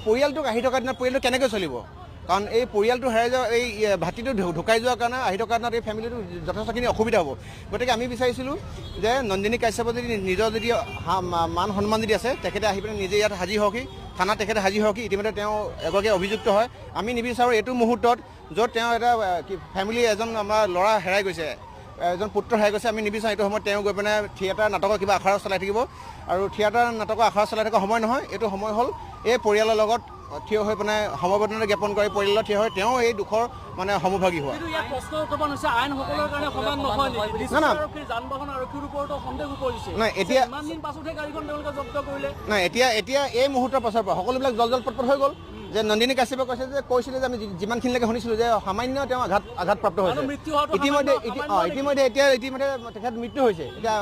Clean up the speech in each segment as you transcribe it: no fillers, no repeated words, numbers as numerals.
পৰিয়ালটোক আহি থকা দিনত পৰিয়ালটো কেনেকৈ চলিব কাৰণ এই পৰিয়ালটো হেৰাই যোৱা এই ভাতিটো ঢুকাই যোৱাৰ কাৰণে আহি থকা দিনত এই ফেমিলিটো যথেষ্টখিনি অসুবিধা হ'ব গতিকে আমি বিচাৰিছিলোঁ যে নন্দিনী কাশ্যপৰ যদি নিজৰ যদি মান সন্মান যদি আছে তেখেতে আহি পিনে নিজে ইয়াত হাজিৰ হওকহি থানাত তেখেতে হাজিৰ হওকহি ইতিমধ্যে তেওঁ এগৰাকী অভিযুক্ত হয় আমি নিবিচাৰোঁ এইটো মুহূৰ্তত য'ত তেওঁ এটা ফেমিলি এজন আমাৰ ল'ৰা হেৰাই গৈছে এজন পুত্ৰ হেৰাই গৈছে আমি নিবিচাৰোঁ এইটো সময়ত তেওঁ গৈ পিনে থিয়েটাৰ নাটকৰ কিবা আখৰা চলাই থাকিব আৰু থিয়েটাৰ নাটকৰ আখৰা চলাই থকা সময় নহয় এইটো সময় হ'ল এই পৰিয়ালৰ লগত থিয় হৈ পিনে সমবেদনা জ্ঞাপন কৰি পৰিয়ালত থিয় হৈ তেওঁ এই দুখৰ মানে সমভাগী হোৱা নাই এতিয়া এই মুহূৰ্তৰ পাছৰ পৰা সকলোবিলাক জল পটপট হৈ গ'ল যে নন্দিনী কাশ্যপে কৈছিলে যে আমি যিমানখিনিলৈকে শুনিছিলোঁ যে সামান্য তেওঁ আঘাতপ্ৰাপ্ত হৈছে ইতিমধ্যে তেখেত মৃত্যু হৈছে এতিয়া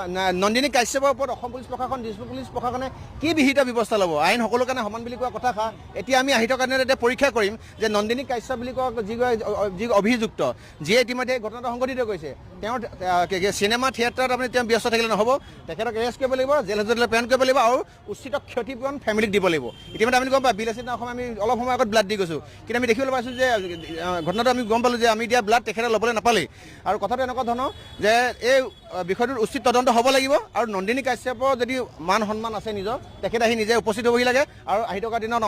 নন্দিনী কাশ্যপৰ ওপৰত অসম পুলিচ প্ৰশাসন দিছপুৰ পুলিচ প্ৰশাসনে কি বিহিত ব্যৱস্থা ল'ব আইন সকলোৰ কাৰণে সমান বুলি কোৱা কথা এতিয়া আমি আহি থকা দিনত এতিয়া পৰীক্ষা কৰিম যে নন্দিনী কাশ্যপ বুলি কোৱা যি অভিযুক্ত যিয়ে ইতিমধ্যে ঘটনাটো সংঘটিত কৰিছে তেওঁৰ চিনেমা থিয়েটাৰত আপুনি তেওঁ ব্যস্ত থাকিলে নহ'ব তেখেতক এৰেষ্ট কৰিব লাগিব জেল হাজতলৈ প্ৰেৰণ কৰিব লাগিব আৰু উচিত ক্ষতিপূৰণ ফেমিলিক দিব লাগিব ইতিমধ্যে আমি গম পাওঁ বিলাসী অসমে আমি অলপ সময় আগত ব্লাড দি গৈছোঁ কিন্তু আমি দেখিবলৈ পাইছোঁ যে ঘটনাটো আমি গম পালোঁ যে আমি দিয়া ব্লাড তেখেতে ল'বলৈ নাপালেই আৰু কথাটো এনেকুৱা ধৰণৰ যে এই বিষয়টোৰ উচিত তদন্ত হ'ব লাগিব আৰু নন্দিনী কাশ্যপৰ যদি মান সন্মান আছে নিজৰ তেখেতে আহি নিজে উপস্থিত হ'বহি লাগে আৰু আহি থকা দিনত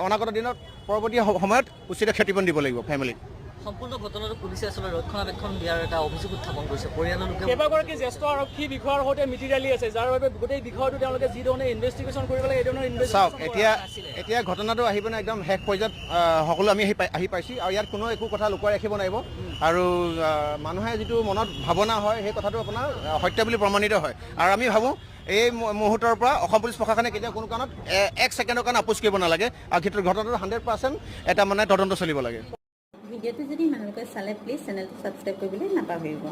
অনাগত দিনত পৰৱৰ্তী সময়ত উচিত ক্ষতিপূৰণ দিব লাগিব ফেমিলিক সম্পূৰ্ণ ঘটনাটো পুলিচে আচলতে ৰক্ষণাবেক্ষণ দিয়াৰ এটা অভিযোগ উত্থাপন কৰিছে পৰিয়ালৰ লোকে কেইবাগৰাকী জ্যেষ্ঠ আৰক্ষী বিষয়াৰ সৈতে মিতি ৰালি আছে যাৰ বাবে গোটেই বিষয়টো তেওঁলোকে যিধৰণে ইনভেষ্টিগেশ্যন কৰিব লাগে এইধৰণৰ চাওক এতিয়া ঘটনাটো আহি পিনে একদম শেষ পৰ্যায়ত সকলো আমি আহি পাইছোঁ আৰু ইয়াত কোনো একো কথা লুকুৱাই ৰাখিব নোৱাৰিব আৰু মানুহে যিটো মনত ভাৱনা হয় সেই কথাটো আপোনাৰ সত্য বুলি প্ৰমাণিত হয় আৰু আমি ভাবোঁ এই মুহূৰ্তৰ পৰা অসম পুলিচ প্ৰশাসনে কেতিয়াও কোনো কাৰণত 1 ছেকেণ্ডৰ কাৰণে আপোচ কৰিব নালাগে আৰু ক্ষেত্ৰত ঘটনাটো 100% এটা মানে তদন্ত চলিব লাগে ভিডিঅ'টো যদি মানুহলোকে চালে প্লিজ চেনেলটো ছাবস্ক্ৰাইব কৰিবলৈ নাপাহৰিব।